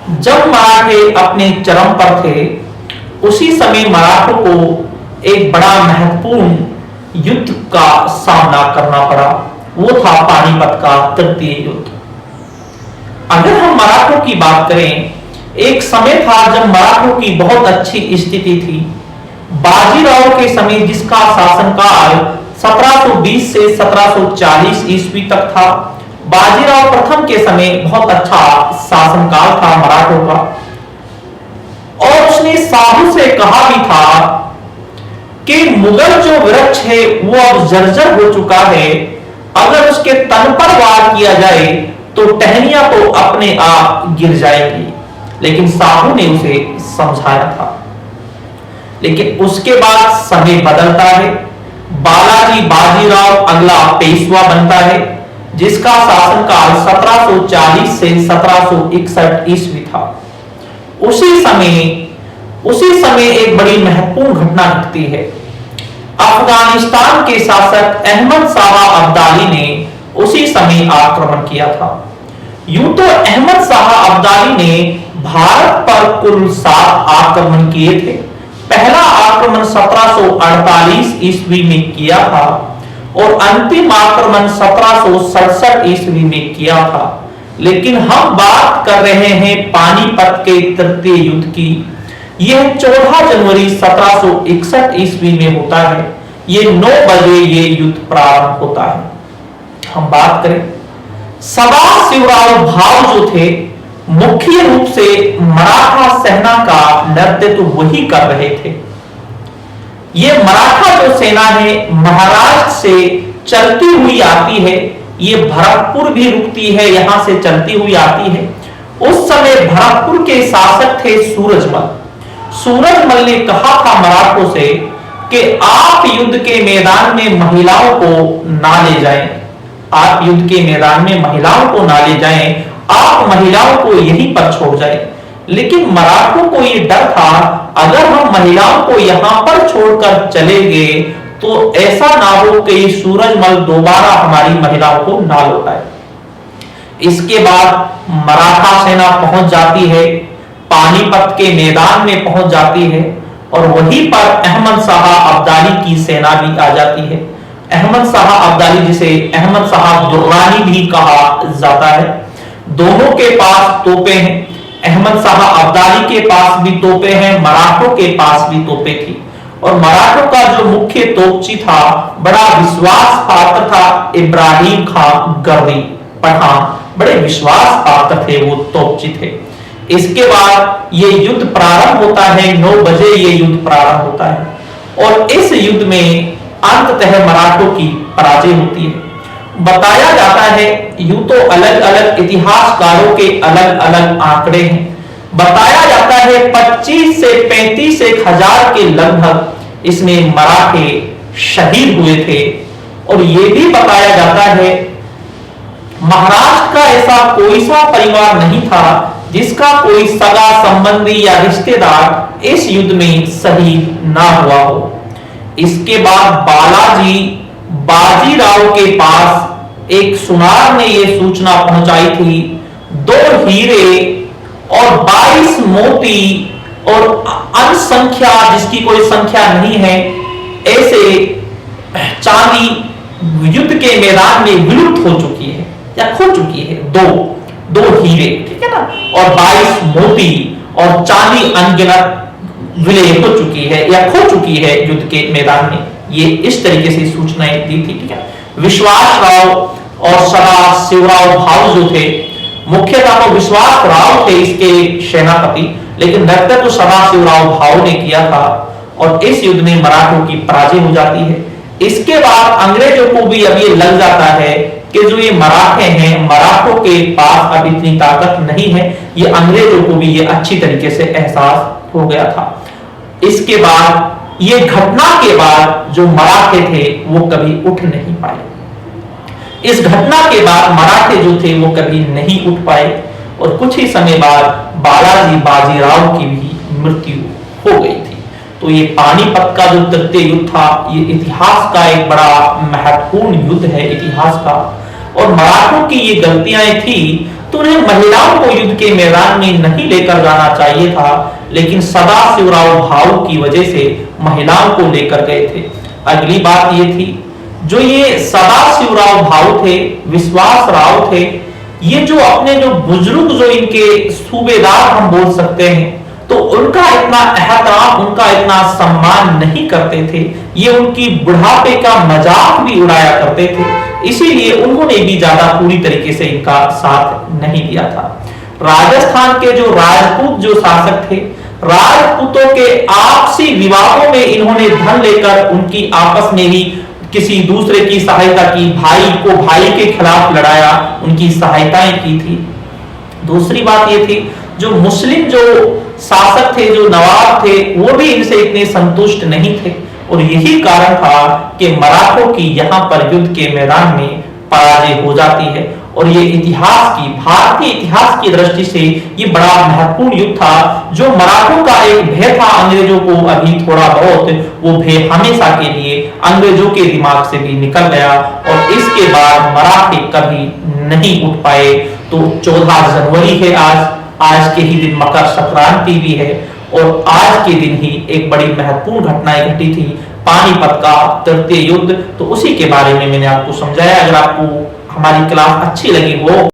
जब मराठे अपने चरम पर थे, उसी समय मराठों को एक बड़ा महत्वपूर्ण युद्ध का सामना करना पड़ा। वो था पानीपत का तृतीय युद्ध। अगर हम मराठों की बात करें, एक समय था जब मराठों की बहुत अच्छी स्थिति थी। बाजीराव के समय, जिसका शासनकाल 1720 से 1740 ईस्वी तक था, बाजीराव प्रथम के समय बहुत अच्छा शासनकाल था मराठों का। और उसने साधु से कहा भी था कि मुगल जो वृक्ष है वो अब जर्जर हो चुका है, अगर उसके तन पर वार किया जाए तो टहनियां तो अपने आप गिर जाएंगी। लेकिन साहू ने उसे समझाया था। लेकिन उसके बाद समय बदलता है। बालाजी बाजीराव अगला पेशवा बनता है, जिसका शासनकाल 1740 से 1761 ईस्वी था। उसी समय एक बड़ी महत्वपूर्ण घटना घटती है। अफगानिस्तान के शासक अहमद शाह अब्दाली ने उसी समय आक्रमण किया था। यूं तो अहमद शाह अब्दाली ने भारत पर कुल 7 आक्रमण किए थे। पहला आक्रमण 1748 ईस्वी में किया था और अंतिम आक्रमण 1767 ईस्वी में किया था। लेकिन हम बात कर रहे हैं पानीपत के तृतीय युद्ध की। यह 14 जनवरी 1761 ईस्वी में होता है। ये 9 बजे ये युद्ध प्रारंभ होता है। हम बात करें, सदाशिवराव भाव जो थे, मुख्य रूप से मराठा सेना का नेतृत्व वही कर रहे थे। ये मराठा जो सेना है महाराष्ट्र से चलती हुई आती है। ये भरतपुर भी रुकती है, यहां से चलती हुई आती है। उस समय भरतपुर के शासक थे सूरजमल। सूरजमल ने कहा था मराठों से कि आप युद्ध के मैदान में महिलाओं को ना ले जाएं। आप युद्ध के मैदान में महिलाओं को ना ले जाएं, आप महिलाओं को यहीं पर छोड़ जाएं। लेकिन मराठों को यह डर था, अगर हम महिलाओं को यहां पर छोड़कर चले गए तो ऐसा ना हो कि सूरजमल दोबारा हमारी महिलाओं को ना लौटाए। इसके बाद मराठा सेना पहुंच जाती है, पानीपत के मैदान में पहुंच जाती है और वहीं पर अहमद शाह अब्दाली की सेना भी आ जाती है। अहमद शाह अब्दाली, जिसे अहमद शाह दुर्रानी भी कहा जाता है, दोनों के पास तोपें हैं। अहमद शाह अब्दाली के पास भी तोपें हैं, मराठों के पास भी तोपें थी। और मराठों का जो मुख्य तोपची था, बड़ा विश्वास पात्र था, इब्राहिम खान गर्दी पठान, बड़े विश्वास पात्र थे, वो तोपची थे। इसके बाद ये युद्ध प्रारंभ होता है, 9 बजे ये युद्ध प्रारंभ होता है और इस युद्ध में अंततः मराठों की पराजय होती है। बताया जाता है, यूं तो अलग अलग इतिहासकारों के अलग अलग आंकड़े हैं। बताया जाता है 25 से 35 एक हजार के लगभग इसमें मराठे शहीद हुए थे। और यह भी बताया जाता है, महाराष्ट्र का ऐसा कोई सा परिवार नहीं था जिसका कोई सगा संबंधी या रिश्तेदार इस युद्ध में शहीद ना हुआ हो। इसके बाद बालाजी बाजीराव के पास एक सुनार ने यह सूचना पहुंचाई थी, 2 हीरे और 22 मोती और अन्य संख्या जिसकी कोई संख्या नहीं है, ऐसे चांदी युद्ध के मैदान में विलुप्त हो चुकी है या खो चुकी है। दो हीरे, ठीक है ना, और 22 मोती और चांदी अनगिनत विलय हो चुकी है या खो चुकी है युद्ध के मैदान में। ये इस तरीके से सूचनाएं दी थी, ठीक है। विश्वास राव और सदाशिवराव भाव जो थे, मुख्यतः तो विश्वास राव थे इसके सेनापति, लेकिन नेतृत्व तो सदाशिवराव भाव ने किया था और इस युद्ध में मराठों की पराजय हो जाती है। इसके बाद अंग्रेजों को भी अब ये लग जाता है कि जो ये मराठे हैं, मराठों के पास अब इतनी ताकत नहीं है। ये अंग्रेजों को भी ये अच्छी तरीके से एहसास हो गया था। इसके बाद ये घटना के बाद जो मराठे थे वो कभी उठ नहीं पाए। इस घटना के बाद मराठे जो थे वो कभी नहीं उठ पाए और कुछ ही समय बाद बालाजी बाजीराव की भी मृत्यु हो गई थी। तो ये पानीपत का जो तृतीय युद्ध था, ये इतिहास का एक बड़ा महत्वपूर्ण युद्ध है इतिहास का। और मराठों की ये गलतियां थी तो तो उन्हें महिलाओं को युद्ध के मैदान में नहीं लेकर जाना चाहिए था, लेकिन सदाशिवराव भाऊ की वजह से महिलाओं को लेकर गए थे। अगली बात ये थी, जो ये सदाशिवराव भाऊ थे, विश्वास राव थे, ये जो अपने जो बुजुर्ग जो इनके सूबेदार हम बोल सकते हैं, तो उनका इतना एहतराम, उनका इतना सम्मान नहीं करते थे। ये उनकी बुढ़ापे का मजाक भी उड़ाया करते थे, इसीलिए उन्होंने भी ज्यादा पूरी तरीके से इनका साथ नहीं दिया था। राजस्थान के जो राजपूत जो शासक थे, राजपूतों के आपसी विवादों में इन्होंने धन लेकर उनकी आपस में ही किसी दूसरे की सहायता की, भाई को भाई के खिलाफ लड़ाया, उनकी सहायताएं की थी। दूसरी बात ये थी, जो मुस्लिम जो शासक थे, जो नवाब थे, वो भी इनसे इतने संतुष्ट नहीं थे, और यही कारण था कि मराठों की यहां पर युद्ध के मैदान में पराजय हो जाती है। और ये इतिहास की, भारतीय इतिहास की दृष्टि से ये बड़ा महत्वपूर्ण युद्ध था, जो मराठों का एक भय था अंग्रेजों को, अभी थोड़ा बहुत वो भय हमेशा के लिए अंग्रेजों के दिमाग से भी निकल गया, और इसके बाद मराठे कभी नहीं उठ पाए। तो 14 जनवरी है आज के ही दिन मकर संक्रांति भी है, और आज के दिन ही एक बड़ी महत्वपूर्ण घटनाएं घटी थी, पानीपत का तृतीय युद्ध। तो उसी के बारे में मैंने आपको समझाया। अगर आपको हमारी क्लास अच्छी लगी हो